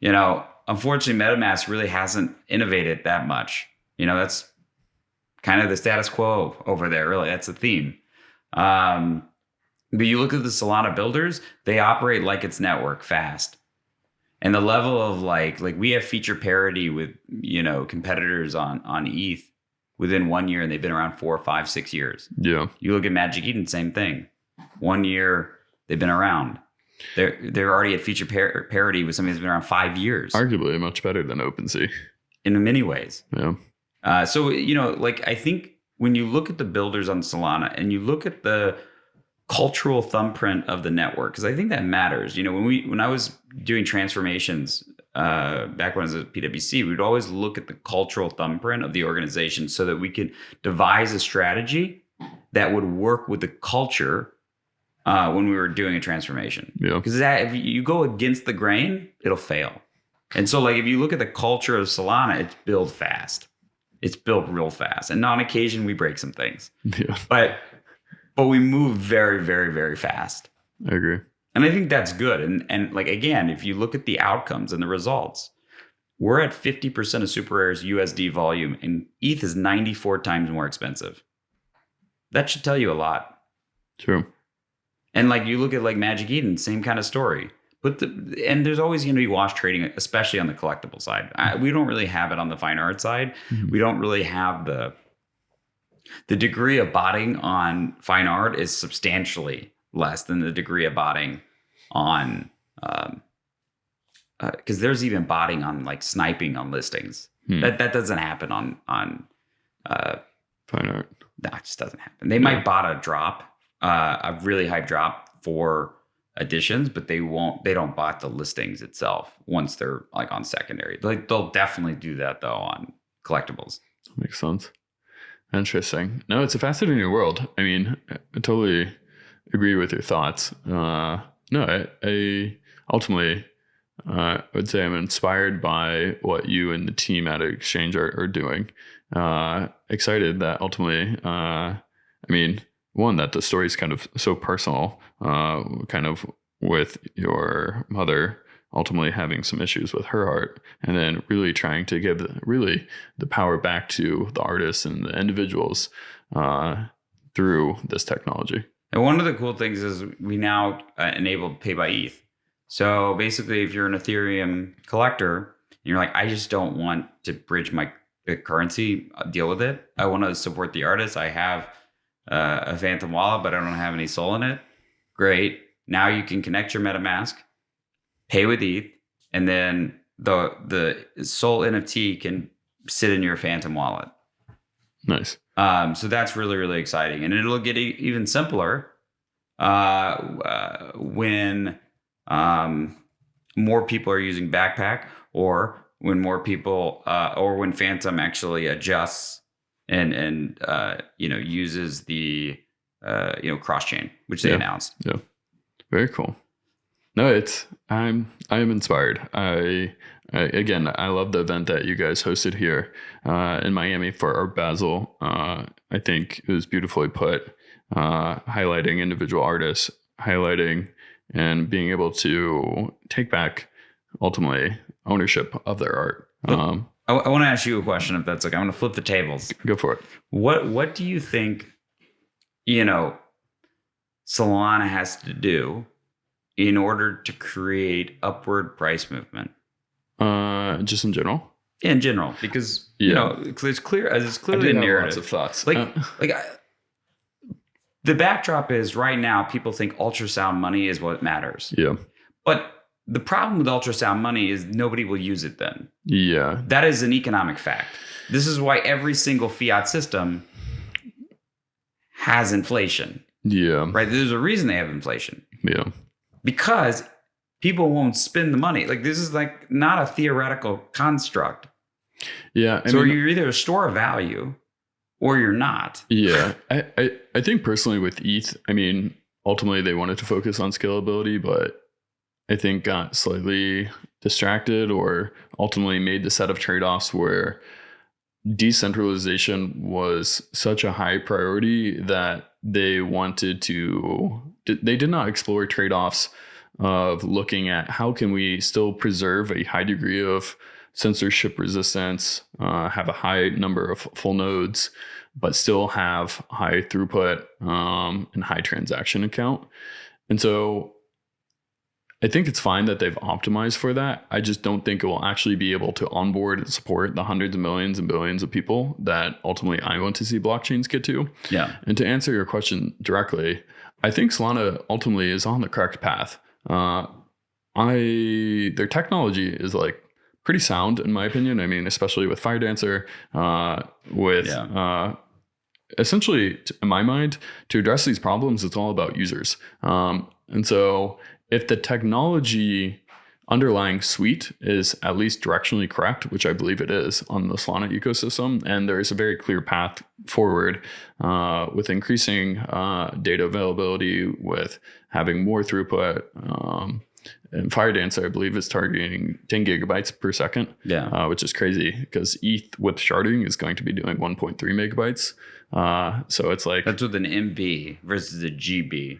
Yeah. Unfortunately, MetaMask really hasn't innovated that much. That's kind of the status quo over there. Really, that's the theme. But you look at the Solana builders; they operate like it's network fast. And the level of we have feature parity with, competitors on ETH within 1 year, and they've been around 4, 5, 6 years. Yeah. You look at Magic Eden, same thing. 1 year, they've been around. They're already at feature parity with something that's been around 5 years. Arguably much better than OpenSea. In many ways. Yeah. So, I think when you look at the builders on Solana and you look at the cultural thumbprint of the network, because I think that matters. When I was doing transformations back when I was at PwC, we'd always look at the cultural thumbprint of the organization so that we could devise a strategy that would work with the culture when we were doing a transformation. Yeah. Because if you go against the grain, it'll fail. And so if you look at the culture of Solana, it's built fast. It's built real fast. And on occasion, we break some things. Yeah. But we move very, very, very fast. I agree. And I think that's good. And again, if you look at the outcomes and the results, we're at 50% of Super Rare's USD volume, and ETH is 94 times more expensive. That should tell you a lot. True. And like you look at like Magic Eden, same kind of story. And there's always going to be wash trading, especially on the collectible side. We don't really have it on the fine art side. We don't really have the degree of botting on fine art is substantially less than the degree of botting on, because there's even botting on like sniping on listings. That doesn't happen on fine art. No, it just doesn't happen. They might bot a drop, a really high drop for editions, but they don't bot the listings itself once they're like on secondary. Like they'll definitely do that though on collectibles. Makes sense. Interesting. No, it's a fascinating world. I mean, I totally agree with your thoughts. No, I ultimately would say I'm inspired by what you and the team at Exchange are doing. Excited that ultimately, I mean, one, that the story is kind of so personal, kind of with your mother ultimately having some issues with her heart, and then really trying to give the power back to the artists and the individuals through this technology. And one of the cool things is we now enable pay by ETH. So basically, if you're an Ethereum collector, you're like, I just don't want to bridge my currency, deal with it. I want to support the artist. I have a Phantom wallet, but I don't have any Sol in it. Great. Now you can connect your MetaMask, pay with ETH, and then the Sol NFT can sit in your Phantom wallet. Nice. So that's really, really exciting. And it'll get even simpler when more people are using Backpack, or when more people, or when Phantom actually adjusts and uses the cross chain, which they announced. Yeah, very cool. No, I am inspired. I love the event that you guys hosted here in Miami for Art Basel. I think it was beautifully put, highlighting individual artists, highlighting and being able to take back ultimately ownership of their art. I want to ask you a question, if that's okay. I'm going to flip the tables. Go for it. What do you think, Solana has to do in order to create upward price movement? Just in general? In general, because it's clearly a narrative. Lots of thoughts. The backdrop is right now people think ultrasound money is what matters. Yeah. But the problem with ultrasound money is nobody will use it then. Yeah. That is an economic fact. This is why every single fiat system has inflation. Yeah. Right? There's a reason they have inflation. Yeah. Because people won't spend the money. Like, this is like not a theoretical construct. Yeah. So you're either a store of value or you're not. Yeah. I think personally with ETH, I mean, ultimately they wanted to focus on scalability, but I think got slightly distracted, or ultimately made the set of trade-offs where decentralization was such a high priority that they did not explore trade-offs of looking at how can we still preserve a high degree of censorship resistance, have a high number of full nodes, but still have high throughput and high transaction account. And so I think it's fine that they've optimized for that. I just don't think it will actually be able to onboard and support the hundreds of millions and billions of people that ultimately I want to see blockchains get to. Yeah. And to answer your question directly, I think Solana ultimately is on the correct path. Their technology is like pretty sound in my opinion. I mean, especially with FireDancer, essentially, in my mind, to address these problems, it's all about users. And so if the technology underlying suite is at least directionally correct, which I believe it is on the Solana ecosystem, and there is a very clear path forward with increasing data availability, with having more throughput. And FireDancer, I believe, is targeting 10 gigabytes per second, which is crazy because ETH with sharding is going to be doing 1.3 megabytes. So it's like... That's with an MB versus a GB.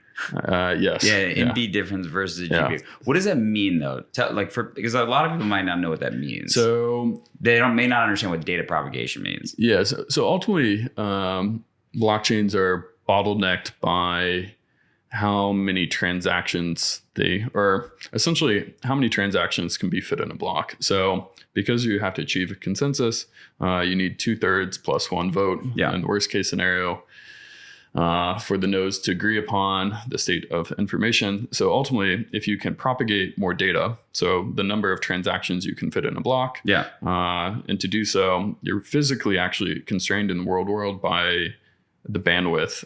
Yes. Yeah, MB difference versus a GB. Yeah. What does that mean, though? Because a lot of people might not know what that means. So they may not understand what data propagation means. Yeah. So ultimately, blockchains are bottlenecked by how many transactions essentially how many transactions can be fit in a block. So because you have to achieve a consensus, you need 2/3 plus one vote in the worst case scenario for the nodes to agree upon the state of information. So ultimately, if you can propagate more data, so the number of transactions you can fit in a block, and to do so, you're physically actually constrained in the world by the bandwidth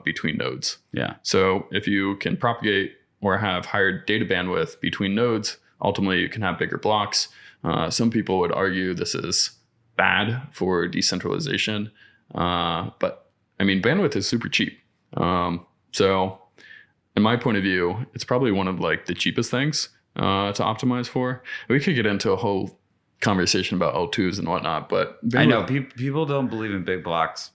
between nodes. So if you can propagate or have higher data bandwidth between nodes, ultimately you can have bigger blocks. Some people would argue this is bad for decentralization, but I mean, bandwidth is super cheap. So in my point of view, it's probably one of like the cheapest things to optimize for. We could get into a whole conversation about L2s and whatnot, but bandwidth, I know people don't believe in big blocks.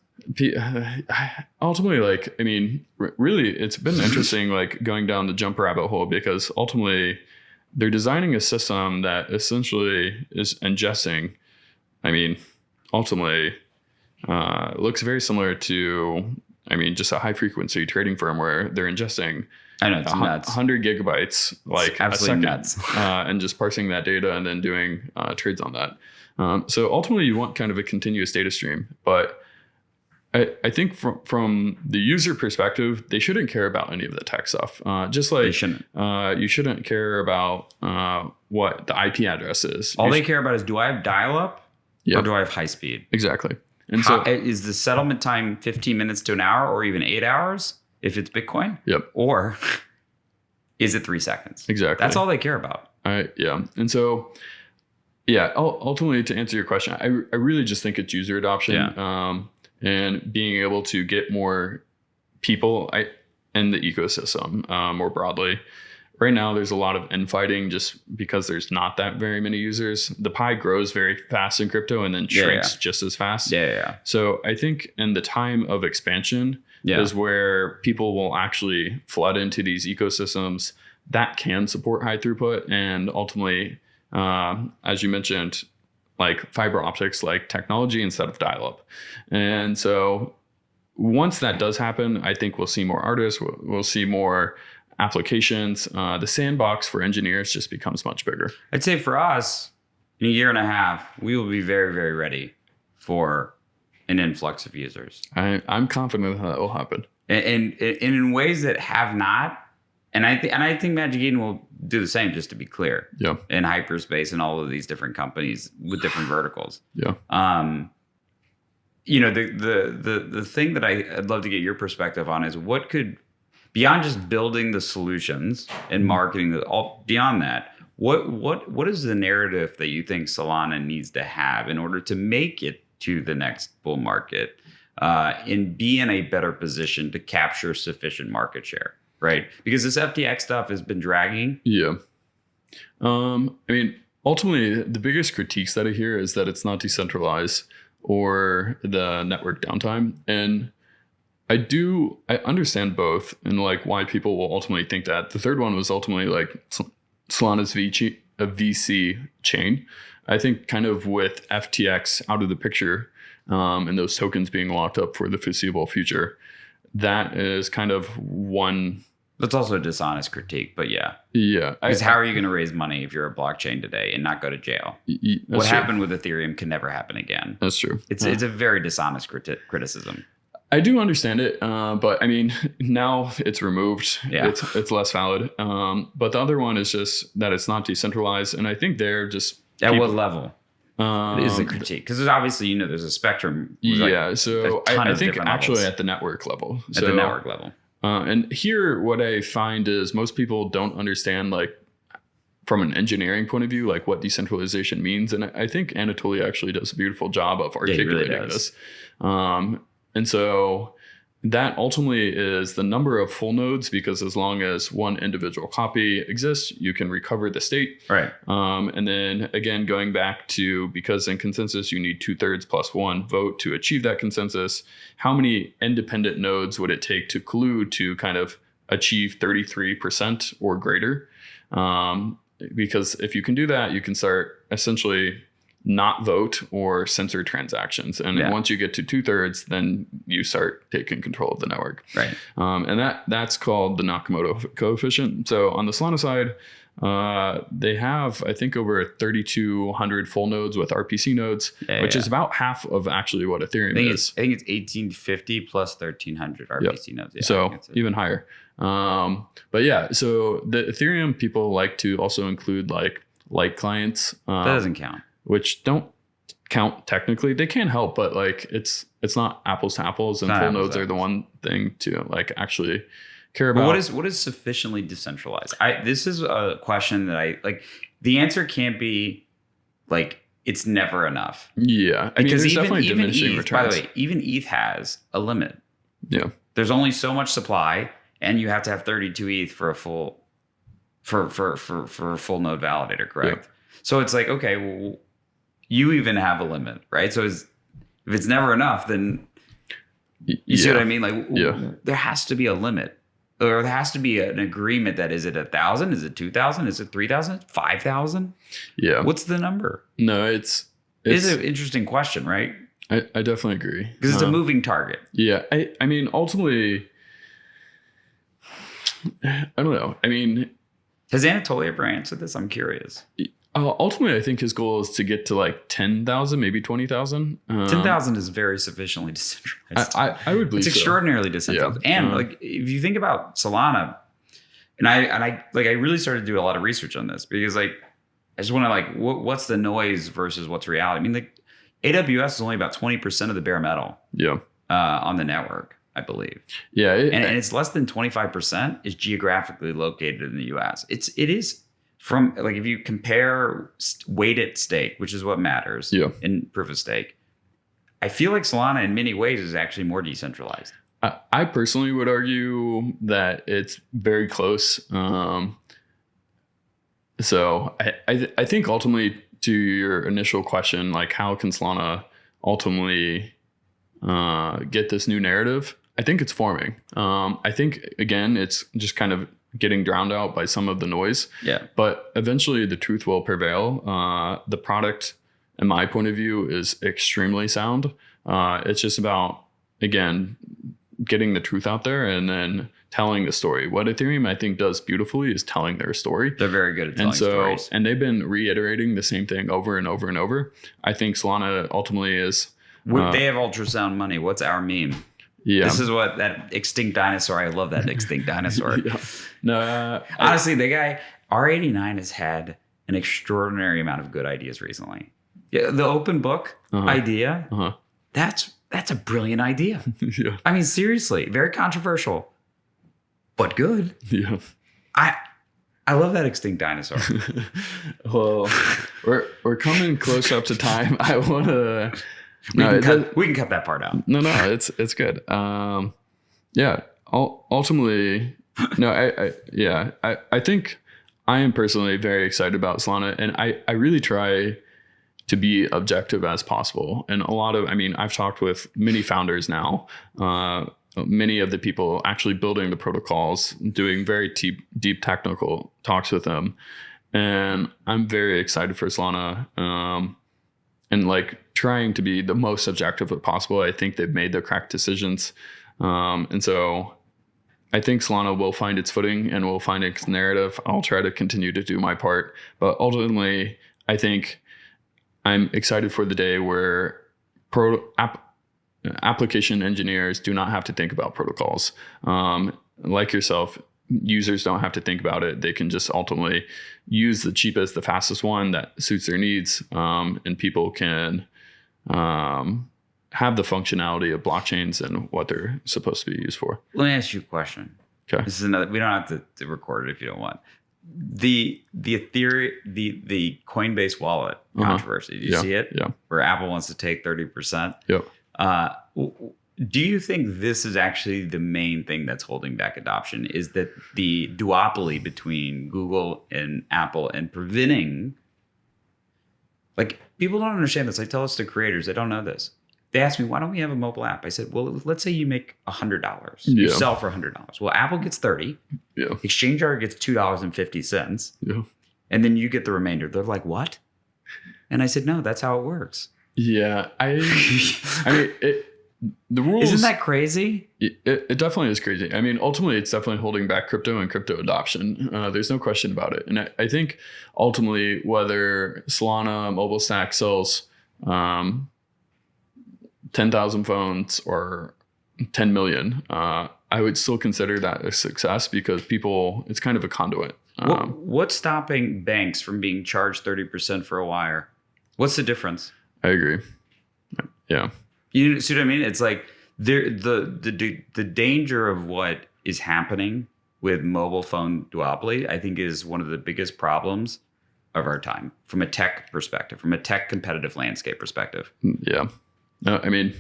Ultimately, like, I mean, really, it's been interesting, like going down the jump rabbit hole, because ultimately they're designing a system that essentially is ingesting. I mean, ultimately, looks very similar to, I mean, just a high frequency trading firm where they're ingesting. I know, it's nuts. 100 gigabytes, like it's absolutely nuts. And just parsing that data and then doing trades on that. So ultimately, you want kind of a continuous data stream, but I think from the user perspective, they shouldn't care about any of the tech stuff. Just like you shouldn't care about what the IP address is. All they care about is, do I have dial-up or do I have high speed? Exactly. And so is the settlement time 15 minutes to an hour or even 8 hours if it's Bitcoin? Or is it 3 seconds? Exactly. That's all they care about. And so, ultimately, to answer your question, I really just think it's user adoption. And being able to get more people in the ecosystem more broadly. Right now, there's a lot of infighting just because there's not that very many users. The pie grows very fast in crypto and then shrinks just as fast. So I think in the time of expansion is where people will actually flood into these ecosystems that can support high throughput. And ultimately, as you mentioned, like fiber optics, like technology instead of dial-up. And so once that does happen, I think we'll see more artists, we'll see more applications. The sandbox for engineers just becomes much bigger. I'd say for us, in a year and a half, we will be very, very ready for an influx of users. I'm confident that will happen. And in ways that have not. And I think Magic Eden will do the same, just to be clear. In hyperspace and all of these different companies with different verticals. You know, the thing that I'd love to get your perspective on is what could, beyond just building the solutions and marketing, beyond that, what is the narrative that you think Solana needs to have in order to make it to the next bull market and be in a better position to capture sufficient market share? Right. Because this FTX stuff has been dragging. I mean, ultimately, the biggest critiques that I hear is that it's not decentralized or the network downtime. And I understand both and like why people will ultimately think that. The third one was ultimately like Solana's VC chain. I think kind of with FTX out of the picture and those tokens being locked up for the foreseeable future, that is kind of one. That's also a dishonest critique, but because how are you going to raise money if you're a blockchain today and not go to jail? What happened with Ethereum can never happen again. That's true. It's a very dishonest criticism. I do understand it, but I mean, now it's removed. It's less valid. But the other one is just that it's not decentralized, and I think they're just at what level is the critique? Because obviously, there's a spectrum. So I think actually at the network level. At the network level. And here, what I find is most people don't understand, like, from an engineering point of view, like what decentralization means. And I think Anatoly actually does a beautiful job of articulating this. And so that ultimately is the number of full nodes, because as long as one individual copy exists, you can recover the state. Right. And then again, going back to, because in consensus, you need 2/3 plus one vote to achieve that consensus. How many independent nodes would it take to collude to kind of achieve 33% or greater? Because if you can do that, you can start essentially not vote or censor transactions. And once you get to 2/3, then you start taking control of the network. Right. And that's called the Nakamoto coefficient. So on the Solana side, they have, I think, over 3,200 full nodes with RPC nodes, which is about half of actually what Ethereum is. I think it's 1,850 plus 1,300 RPC nodes. Yeah, so even higher. But yeah, so the Ethereum people like to also include like light clients. That doesn't count. Which don't count technically. They can help, but like it's not apples to apples, and full nodes are the one thing to like actually care about. What is sufficiently decentralized? This is a question that I like. The answer can't be like it's never enough. Yeah, I mean, there's definitely diminishing returns. By the way, even ETH has a limit. Yeah, there's only so much supply, and you have to have 32 ETH for a full for a full node validator, correct? Yeah. So it's like, okay, well, you even have a limit, right? So if it's never enough, then you see what I mean? Like, there has to be a limit. Or there has to be an agreement that is it 1,000? Is it 2,000? Is it 3,000? 5,000? Yeah. What's the number? No, it's an interesting question, right? I definitely agree. Because it's a moving target. Yeah. I mean, ultimately, I don't know. I mean, has Anatoly ever answered this? I'm curious. Ultimately, I think his goal is to get to like 10,000, maybe 20,000. 10,000 is very sufficiently decentralized. I would believe it's extraordinarily decentralized. Yeah. And like, if you think about Solana, and I really started to do a lot of research on this because like, I just want to like, what's the noise versus what's reality? I mean, like AWS is only about 20% of the bare metal. Yeah. On the network, I believe. Yeah. And it's less than 25% is geographically located in the US. It is. From like, if you compare weighted stake, which is what matters in proof of stake, I feel like Solana in many ways is actually more decentralized. I personally would argue that it's very close. So I think ultimately to your initial question, like how can Solana ultimately get this new narrative? I think it's forming. I think, again, it's just kind of getting drowned out by some of the noise. Yeah. But eventually the truth will prevail. The product, in my point of view, is extremely sound. It's just about, again, getting the truth out there and then telling the story. What Ethereum, I think, does beautifully is telling their story. They're very good at telling stories. And they've been reiterating the same thing over and over and over. I think Solana ultimately is... they have ultrasound money. What's our meme? Yeah. This is what that extinct dinosaur. I love that extinct dinosaur. No, honestly, the guy R89 has had an extraordinary amount of good ideas recently. Yeah, the open book idea. That's a brilliant idea. Yeah. I mean, seriously, very controversial, but good. Yeah. I love that extinct dinosaur. Well, we're coming close up to time. I want to. We can cut that part out. No, it's good. Yeah. Ultimately, no. I think I am personally very excited about Solana, and I really try to be objective as possible. And I've talked with many founders now. Many of the people actually building the protocols, doing very deep technical talks with them, and I'm very excited for Solana. And like trying to be the most objective as possible. I think they've made the correct decisions. And so I think Solana will find its footing and will find its narrative. I'll try to continue to do my part. But ultimately, I think I'm excited for the day where application engineers do not have to think about protocols. Like yourself, users don't have to think about it. They can just ultimately use the cheapest, the fastest one that suits their needs. And people can have the functionality of blockchains and what they're supposed to be used for. Let me ask you a question. Okay. This is another, we don't have to record it if you don't want. The Ethereum, the Coinbase wallet controversy. Did you see it? Yeah. Where Apple wants to take 30%. Yep. Do you think this is actually the main thing that's holding back adoption? Is that the duopoly between Google and Apple and preventing, like, people don't understand this. I tell this to creators. They don't know this. They ask me, why don't we have a mobile app? I said, well, let's say you make $100. You sell for $100. Well, Apple gets 30. Yeah. ExchangeR gets $2.50. Yeah. And then you get the remainder. They're like, what? And I said, no, that's how it works. Yeah, I mean, the rules. Isn't that crazy? It definitely is crazy. I mean, ultimately, it's definitely holding back crypto and crypto adoption. There's no question about it. And I think ultimately, whether Solana mobile stack sells 10,000 phones or 10 million, I would still consider that a success because it's kind of a conduit. What's stopping banks from being charged 30% for a wire? What's the difference? I agree. Yeah. You see what I mean? It's like the danger of what is happening with mobile phone duopoly, I think, is one of the biggest problems of our time from a tech perspective, from a tech competitive landscape perspective. Yeah. No, I mean,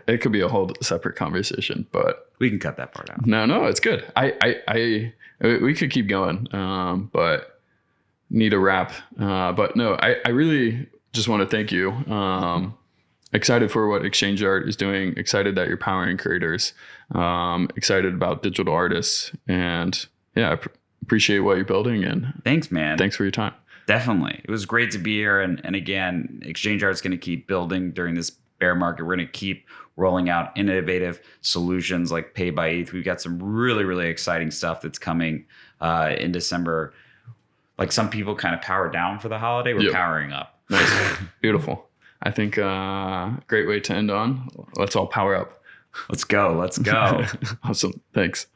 it could be a whole separate conversation, but we can cut that part out. No, it's good. We could keep going, but need a wrap. But no, I really just want to thank you. Excited for what Exchange Art is doing. Excited that you're powering creators. Excited about digital artists, and yeah, appreciate what you're building. And thanks, man. Thanks for your time. Definitely, it was great to be here. And again, Exchange Art is going to keep building during this bear market. We're going to keep rolling out innovative solutions like Pay by ETH. We've got some really, really exciting stuff that's coming in December. Like some people kind of power down for the holiday. We're powering up. Nice. Beautiful. I think great way to end on. Let's all power up. Let's go. Let's go. Awesome. Thanks.